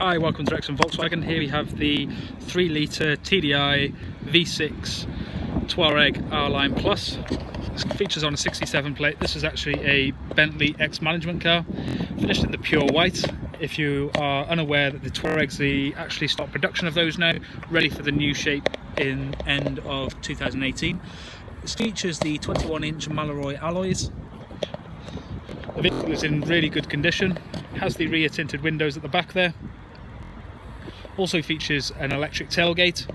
Hi, welcome to Wrexham Volkswagen. Here we have the 3.0 TDI V6 Touareg R-Line Plus. This features on a 67 plate. This is actually a Bentley ex-management car, finished in the pure white. If you are unaware that the Touaregs actually stopped production of those now, ready for the new shape in end of 2018. This features the 21-inch Malloy alloys. The vehicle is in really good condition. It has the rear tinted windows at the back there. Also features an electric tailgate.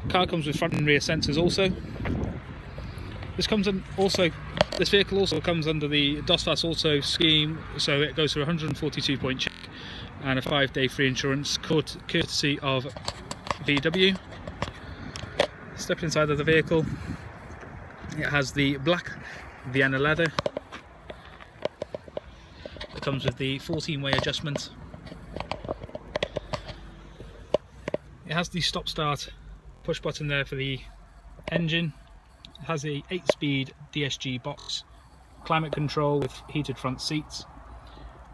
The car comes with front and rear sensors also. This vehicle also comes under the DOSFAS Auto scheme, so it goes through a 142-point check and a 5-day free insurance courtesy of VW. Step inside of the vehicle. It has the black Vienna leather. It comes with the 14-way adjustment. It has the stop-start push button there for the engine. It has a 8-speed DSG box, climate control with heated front seats,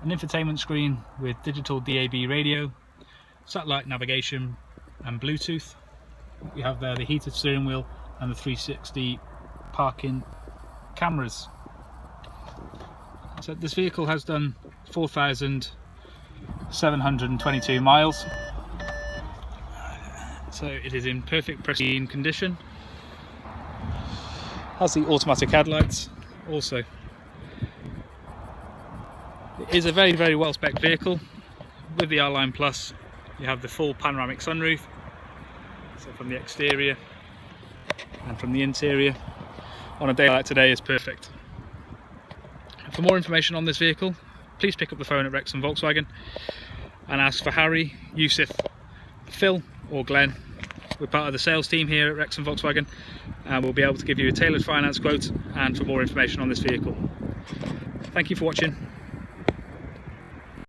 an infotainment screen with digital DAB radio, satellite navigation and Bluetooth. We have there the heated steering wheel and the 360 parking cameras. So this vehicle has done 4,722 miles. So it is in perfect pristine condition. Has the automatic headlights also. It is a very, very well spec vehicle. With the R-Line Plus, you have the full panoramic sunroof. So from the exterior and from the interior, on a day like today, is perfect. For more information on this vehicle, please pick up the phone at Wrexham Volkswagen and ask for Harry, Yusuf, Phil or Glenn. We're part of the sales team here at Wrexham Volkswagen, and we'll be able to give you a tailored finance quote and for more information on this vehicle. Thank you for watching.